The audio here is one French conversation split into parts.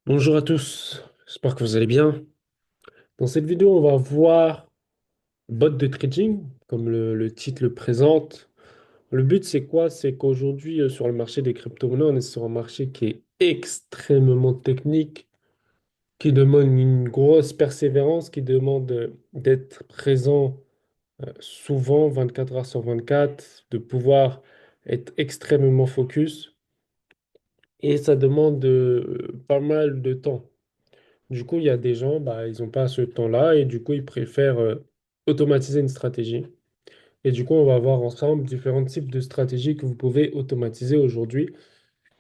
Bonjour à tous, j'espère que vous allez bien. Dans cette vidéo, on va voir bot de trading, comme le titre le présente. Le but, c'est quoi? C'est qu'aujourd'hui, sur le marché des crypto-monnaies, on est sur un marché qui est extrêmement technique, qui demande une grosse persévérance, qui demande d'être présent souvent, 24 heures sur 24, de pouvoir être extrêmement focus, et ça demande pas mal de temps. Du coup, il y a des gens, bah, ils n'ont pas ce temps-là et du coup, ils préfèrent automatiser une stratégie. Et du coup, on va voir ensemble différents types de stratégies que vous pouvez automatiser aujourd'hui.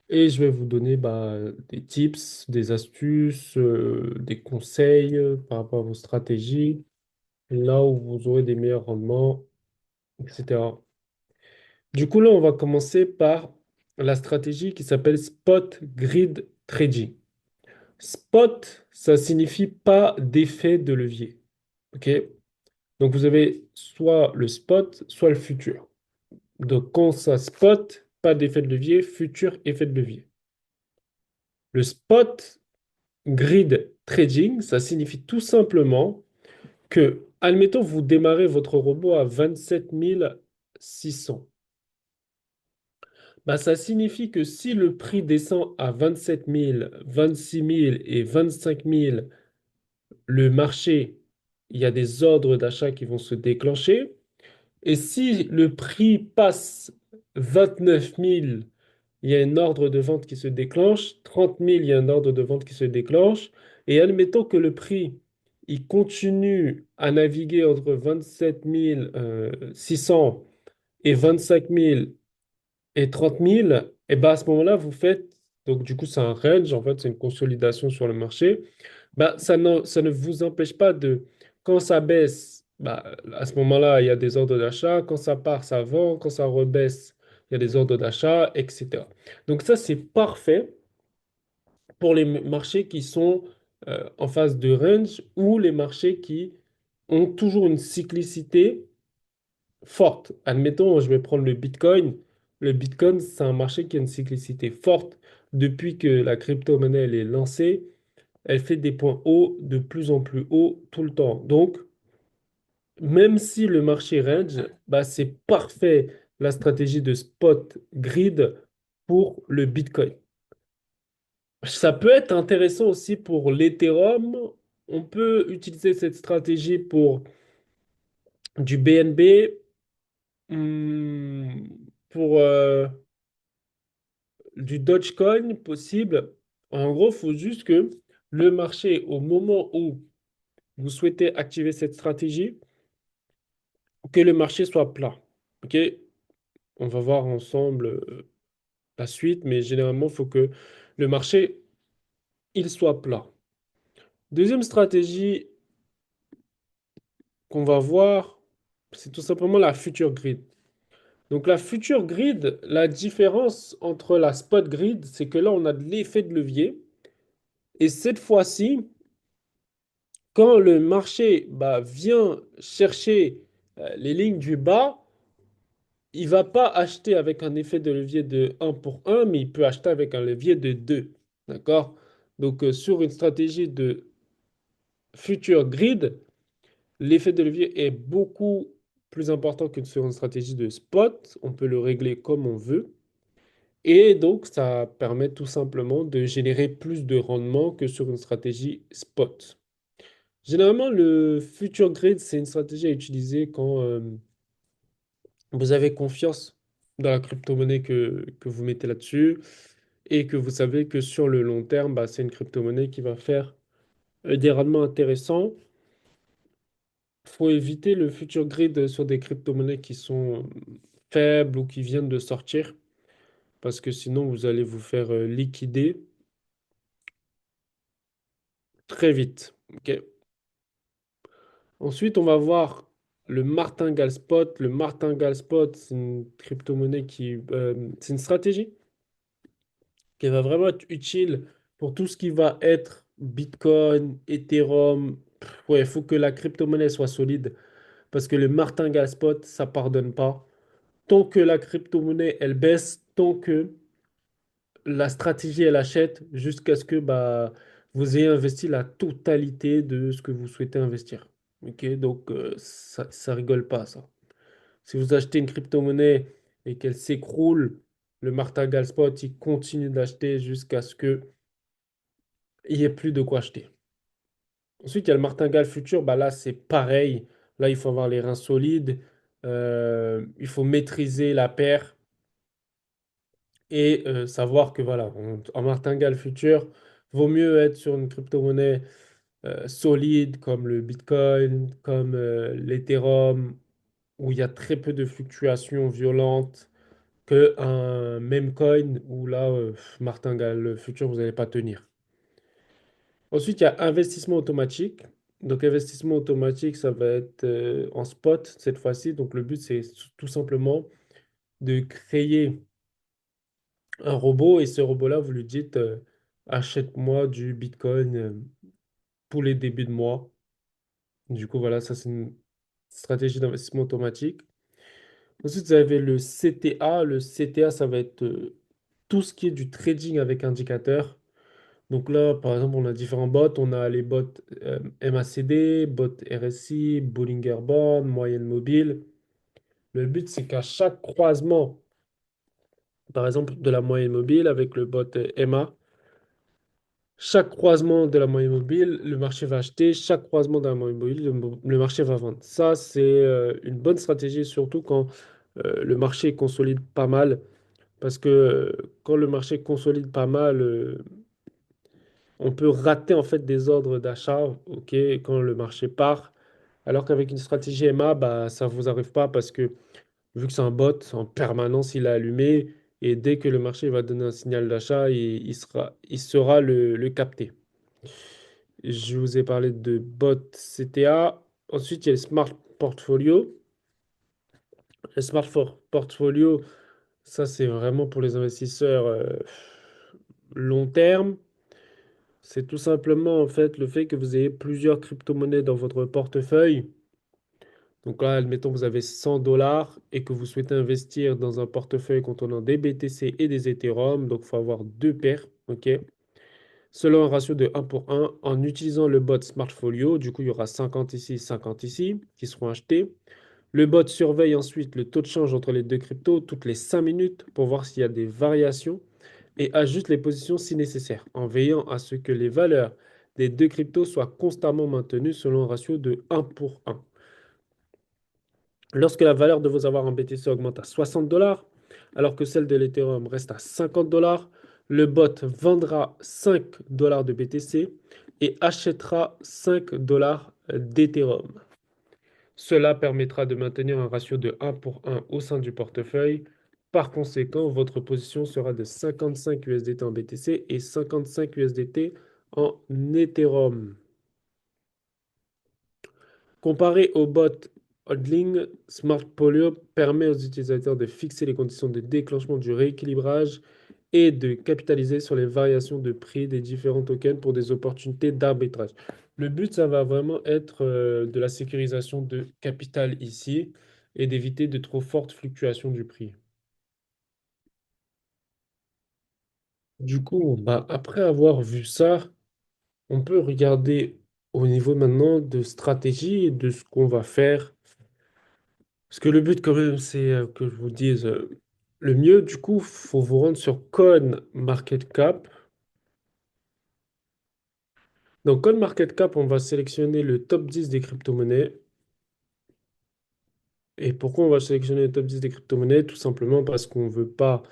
Et je vais vous donner bah, des tips, des astuces, des conseils par rapport à vos stratégies, là où vous aurez des meilleurs rendements, etc. Du coup, là, on va commencer par la stratégie qui s'appelle Spot Grid Trading. Spot, ça signifie pas d'effet de levier. OK? Donc vous avez soit le spot, soit le futur. Donc quand ça spot, pas d'effet de levier, futur, effet de levier. Le spot grid trading, ça signifie tout simplement que, admettons, vous démarrez votre robot à 27 600. Bah, ça signifie que si le prix descend à 27 000, 26 000 et 25 000, le marché, il y a des ordres d'achat qui vont se déclencher. Et si le prix passe 29 000, il y a un ordre de vente qui se déclenche. 30 000, il y a un ordre de vente qui se déclenche. Et admettons que le prix, il continue à naviguer entre 27 600 et 25 000 et 30 000, et ben à ce moment-là, vous faites, donc du coup, c'est un range, en fait, c'est une consolidation sur le marché. Bah, ça ne vous empêche pas de, quand ça baisse, bah, à ce moment-là, il y a des ordres d'achat. Quand ça part, ça vend. Quand ça rebaisse, il y a des ordres d'achat, etc. Donc ça, c'est parfait pour les marchés qui sont en phase de range ou les marchés qui ont toujours une cyclicité forte. Admettons, je vais prendre le Bitcoin. Le Bitcoin, c'est un marché qui a une cyclicité forte. Depuis que la crypto-monnaie elle est lancée, elle fait des points hauts de plus en plus hauts tout le temps. Donc, même si le marché range, bah, c'est parfait la stratégie de spot grid pour le Bitcoin. Ça peut être intéressant aussi pour l'Ethereum. On peut utiliser cette stratégie pour du BNB, pour du Dogecoin possible. En gros, il faut juste que le marché, au moment où vous souhaitez activer cette stratégie, que le marché soit plat. OK? On va voir ensemble la suite, mais généralement, il faut que le marché, il soit plat. Deuxième stratégie qu'on va voir, c'est tout simplement la future grid. Donc la future grid, la différence entre la spot grid, c'est que là, on a de l'effet de levier. Et cette fois-ci, quand le marché bah, vient chercher les lignes du bas, il va pas acheter avec un effet de levier de 1 pour 1, mais il peut acheter avec un levier de 2. D'accord? Donc, sur une stratégie de future grid, l'effet de levier est beaucoup plus important que sur une stratégie de spot. On peut le régler comme on veut. Et donc, ça permet tout simplement de générer plus de rendement que sur une stratégie spot. Généralement, le future grid, c'est une stratégie à utiliser quand vous avez confiance dans la crypto-monnaie que vous mettez là-dessus et que vous savez que sur le long terme, bah, c'est une crypto-monnaie qui va faire des rendements intéressants. Il faut éviter le future grid sur des crypto-monnaies qui sont faibles ou qui viennent de sortir parce que sinon vous allez vous faire liquider très vite. Ok. Ensuite, on va voir le Martingale Spot. Le Martingale Spot, c'est une crypto-monnaie c'est une stratégie qui va vraiment être utile pour tout ce qui va être Bitcoin, Ethereum. Ouais, il faut que la crypto-monnaie soit solide parce que le martingale spot, ça pardonne pas. Tant que la crypto-monnaie, elle baisse, tant que la stratégie, elle achète, jusqu'à ce que bah, vous ayez investi la totalité de ce que vous souhaitez investir. Ok, donc ça rigole pas, ça. Si vous achetez une crypto-monnaie et qu'elle s'écroule, le martingale spot, il continue d'acheter jusqu'à ce qu'il n'y ait plus de quoi acheter. Ensuite, il y a le martingale futur. Bah là, c'est pareil. Là, il faut avoir les reins solides. Il faut maîtriser la paire et savoir que voilà, en martingale futur, vaut mieux être sur une crypto-monnaie solide comme le Bitcoin, comme l'Ethereum, où il y a très peu de fluctuations violentes que un meme coin où là, martingale futur, vous n'allez pas tenir. Ensuite, il y a investissement automatique. Donc, investissement automatique, ça va être en spot cette fois-ci. Donc, le but, c'est tout simplement de créer un robot et ce robot-là, vous lui dites achète-moi du Bitcoin tous les débuts de mois. Du coup, voilà, ça, c'est une stratégie d'investissement automatique. Ensuite, vous avez le CTA. Le CTA, ça va être tout ce qui est du trading avec indicateur. Donc là, par exemple, on a différents bots. On a les bots MACD, bots RSI, Bollinger Band, moyenne mobile. Le but, c'est qu'à chaque croisement, par exemple, de la moyenne mobile avec le bot MA, chaque croisement de la moyenne mobile, le marché va acheter. Chaque croisement de la moyenne mobile, le marché va vendre. Ça, c'est une bonne stratégie, surtout quand le marché consolide pas mal. Parce que quand le marché consolide pas mal, on peut rater en fait des ordres d'achat, ok, quand le marché part. Alors qu'avec une stratégie MA, bah, ça ne vous arrive pas parce que vu que c'est un bot, en permanence, il est allumé et dès que le marché va donner un signal d'achat, il sera le capter. Je vous ai parlé de bot CTA. Ensuite, il y a le Smart Portfolio. Le Portfolio, ça, c'est vraiment pour les investisseurs long terme. C'est tout simplement en fait le fait que vous ayez plusieurs crypto-monnaies dans votre portefeuille. Donc là, admettons, vous avez 100 dollars et que vous souhaitez investir dans un portefeuille contenant des BTC et des Ethereum. Donc, il faut avoir deux paires, ok? Selon un ratio de 1 pour 1, en utilisant le bot Smartfolio. Du coup, il y aura 50 ici, qui seront achetés. Le bot surveille ensuite le taux de change entre les deux cryptos toutes les 5 minutes pour voir s'il y a des variations et ajuste les positions si nécessaire, en veillant à ce que les valeurs des deux cryptos soient constamment maintenues selon un ratio de 1 pour 1. Lorsque la valeur de vos avoirs en BTC augmente à 60 dollars, alors que celle de l'Ethereum reste à 50 dollars, le bot vendra 5 dollars de BTC et achètera 5 dollars d'Ethereum. Cela permettra de maintenir un ratio de 1 pour 1 au sein du portefeuille. Par conséquent, votre position sera de 55 USDT en BTC et 55 USDT en Ethereum. Comparé au bot Hodling, Smartfolio permet aux utilisateurs de fixer les conditions de déclenchement du rééquilibrage et de capitaliser sur les variations de prix des différents tokens pour des opportunités d'arbitrage. Le but, ça va vraiment être de la sécurisation de capital ici et d'éviter de trop fortes fluctuations du prix. Du coup, bah, après avoir vu ça, on peut regarder au niveau maintenant de stratégie et de ce qu'on va faire. Parce que le but, quand même, c'est que je vous dise le mieux. Du coup, faut vous rendre sur CoinMarketCap. Dans CoinMarketCap, on va sélectionner le top 10 des crypto-monnaies. Et pourquoi on va sélectionner le top 10 des crypto-monnaies? Tout simplement parce qu'on ne veut pas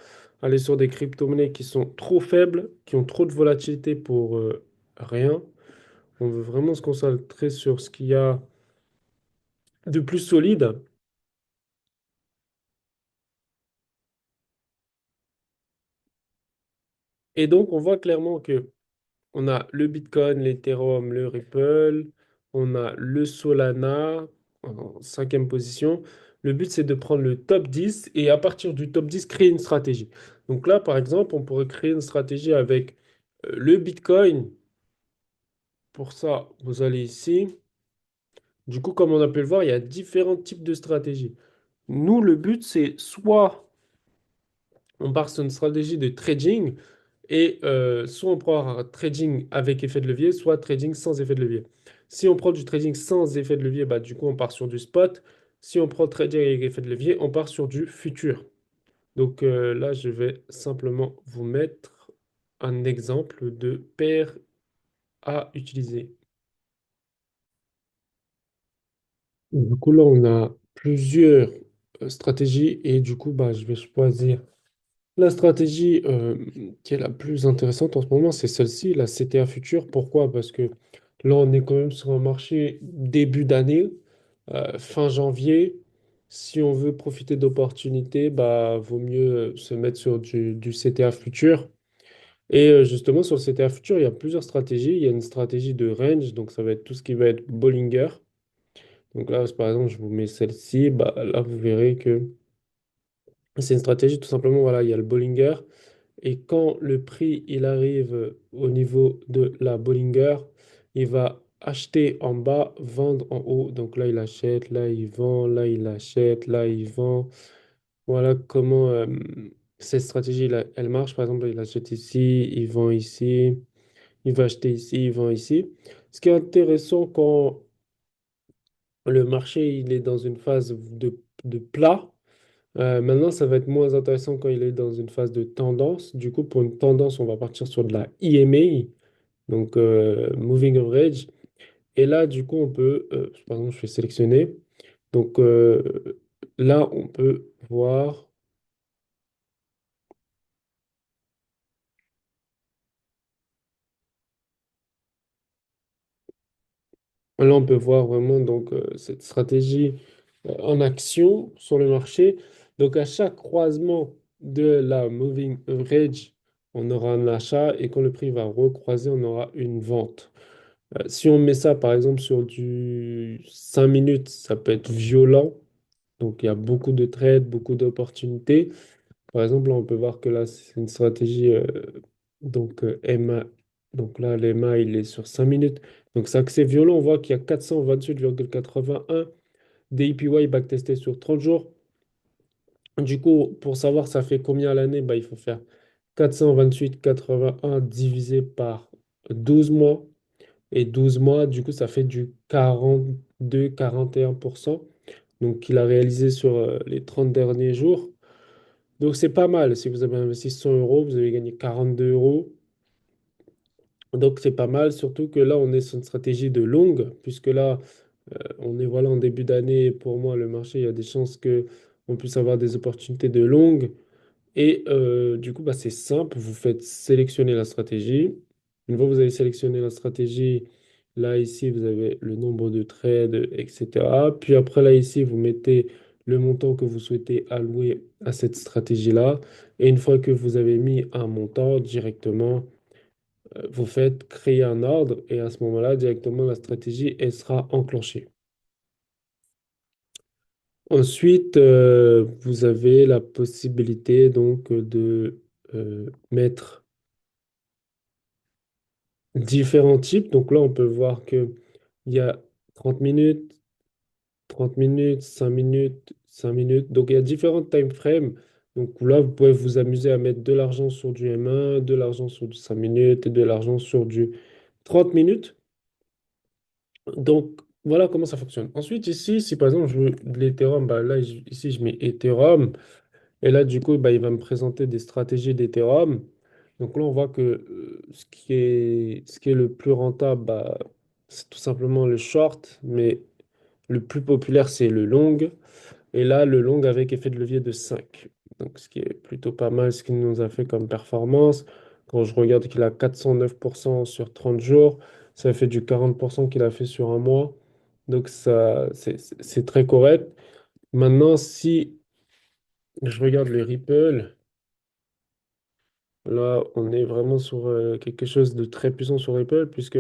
aller sur des crypto-monnaies qui sont trop faibles, qui ont trop de volatilité pour rien. On veut vraiment se concentrer sur ce qu'il y a de plus solide. Et donc, on voit clairement que on a le Bitcoin, l'Ethereum, le Ripple, on a le Solana en cinquième position. Le but, c'est de prendre le top 10 et à partir du top 10 créer une stratégie. Donc là, par exemple, on pourrait créer une stratégie avec le Bitcoin. Pour ça, vous allez ici. Du coup, comme on a pu le voir, il y a différents types de stratégies. Nous, le but, c'est soit on part sur une stratégie de trading. Et soit on prend un trading avec effet de levier, soit trading sans effet de levier. Si on prend du trading sans effet de levier, bah, du coup, on part sur du spot. Si on prend trading avec effet de levier, on part sur du futur. Donc là, je vais simplement vous mettre un exemple de paire à utiliser. Du coup, là, on a plusieurs stratégies et du coup, bah, je vais choisir la stratégie qui est la plus intéressante en ce moment, c'est celle-ci, la CTA Future. Pourquoi? Parce que là, on est quand même sur un marché début d'année, fin janvier. Si on veut profiter d'opportunités, bah, vaut mieux se mettre sur du CTA Future. Et justement, sur le CTA Future, il y a plusieurs stratégies. Il y a une stratégie de range, donc ça va être tout ce qui va être Bollinger. Donc là, par exemple, je vous mets celle-ci. Bah, là, vous verrez que c'est une stratégie tout simplement, voilà, il y a le Bollinger. Et quand le prix il arrive au niveau de la Bollinger, il va acheter en bas, vendre en haut. Donc là, il achète, là, il vend, là, il achète, là, il vend. Voilà comment cette stratégie, là, elle marche. Par exemple, il achète ici, il vend ici, il va acheter ici, il vend ici. Ce qui est intéressant quand le marché il est dans une phase de plat. Maintenant, ça va être moins intéressant quand il est dans une phase de tendance. Du coup, pour une tendance, on va partir sur de la EMA, donc Moving Average. Et là, du coup, on peut, par exemple, je vais sélectionner. Donc là, on peut voir, là, on peut voir vraiment donc cette stratégie en action sur le marché. Donc, à chaque croisement de la Moving Average, on aura un achat et quand le prix va recroiser, on aura une vente. Si on met ça par exemple sur du 5 minutes, ça peut être violent. Donc il y a beaucoup de trades, beaucoup d'opportunités. Par exemple, là, on peut voir que là, c'est une stratégie donc MA. Donc là, l'EMA, il est sur 5 minutes. Donc c'est assez violent. On voit qu'il y a 428,81 DAPY backtesté sur 30 jours. Du coup, pour savoir ça fait combien à l'année, bah, il faut faire 428,81 divisé par 12 mois. Et 12 mois, du coup, ça fait du 42-41%. Donc, qu'il a réalisé sur les 30 derniers jours. Donc, c'est pas mal. Si vous avez investi 100 euros, vous avez gagné 42 euros. Donc, c'est pas mal. Surtout que là, on est sur une stratégie de longue, puisque là, on est voilà, en début d'année. Pour moi, le marché, il y a des chances que on puisse avoir des opportunités de longue. Et du coup, bah, c'est simple, vous faites sélectionner la stratégie. Une fois que vous avez sélectionné la stratégie, là, ici, vous avez le nombre de trades, etc. Puis après, là, ici, vous mettez le montant que vous souhaitez allouer à cette stratégie-là. Et une fois que vous avez mis un montant directement, vous faites créer un ordre et à ce moment-là, directement, la stratégie, elle sera enclenchée. Ensuite, vous avez la possibilité donc de mettre différents types. Donc là, on peut voir que il y a 30 minutes, 30 minutes, 5 minutes, 5 minutes. Donc il y a différents time frames. Donc là, vous pouvez vous amuser à mettre de l'argent sur du M1, de l'argent sur du 5 minutes et de l'argent sur du 30 minutes. Donc voilà comment ça fonctionne. Ensuite, ici, si par exemple je veux de l'Ethereum, bah là, ici, je mets Ethereum. Et là, du coup, bah, il va me présenter des stratégies d'Ethereum. Donc là, on voit que ce qui est le plus rentable, bah, c'est tout simplement le short, mais le plus populaire, c'est le long. Et là, le long avec effet de levier de 5. Donc ce qui est plutôt pas mal, ce qu'il nous a fait comme performance. Quand je regarde qu'il a 409% sur 30 jours, ça fait du 40% qu'il a fait sur un mois. Donc ça, c'est très correct. Maintenant, si je regarde le Ripple, là, on est vraiment sur quelque chose de très puissant sur Ripple, puisque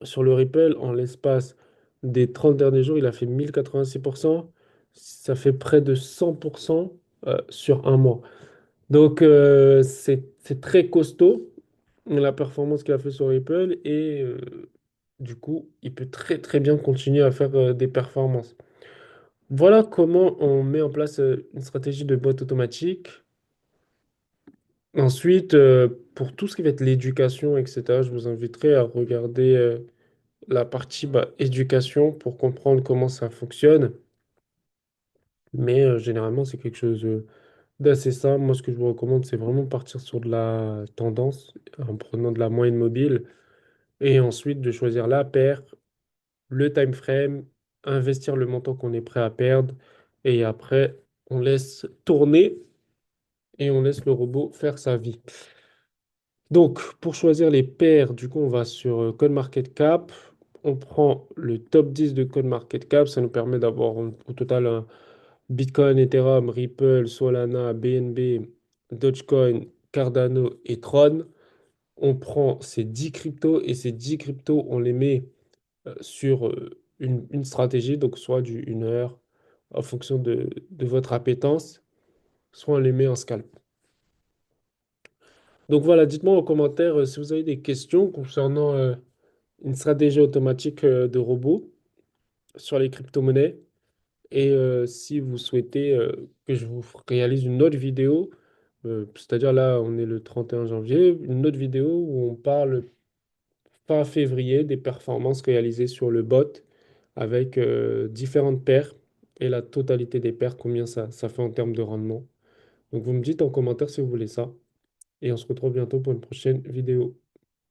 sur le Ripple, en l'espace des 30 derniers jours, il a fait 1086%. Ça fait près de 100% sur un mois. Donc, c'est très costaud, la performance qu'il a fait sur Ripple, et du coup, il peut très très bien continuer à faire des performances. Voilà comment on met en place une stratégie de boîte automatique. Ensuite, pour tout ce qui va être l'éducation, etc., je vous inviterai à regarder la partie éducation pour comprendre comment ça fonctionne. Mais généralement, c'est quelque chose d'assez simple. Moi, ce que je vous recommande, c'est vraiment partir sur de la tendance en prenant de la moyenne mobile et ensuite de choisir la paire, le time frame, investir le montant qu'on est prêt à perdre et après, on laisse tourner et on laisse le robot faire sa vie. Donc, pour choisir les paires, du coup, on va sur CoinMarketCap. On prend le top 10 de CoinMarketCap. Ça nous permet d'avoir au total un Bitcoin, Ethereum, Ripple, Solana, BNB, Dogecoin, Cardano et Tron. On prend ces 10 cryptos et ces 10 cryptos, on les met sur une stratégie, donc soit du 1 heure en fonction de votre appétence, soit on les met en scalp. Donc voilà, dites-moi en commentaire si vous avez des questions concernant une stratégie automatique de robot sur les crypto-monnaies. Et si vous souhaitez que je vous réalise une autre vidéo, c'est-à-dire là, on est le 31 janvier, une autre vidéo où on parle fin février des performances réalisées sur le bot avec différentes paires et la totalité des paires, combien ça fait en termes de rendement. Donc vous me dites en commentaire si vous voulez ça. Et on se retrouve bientôt pour une prochaine vidéo.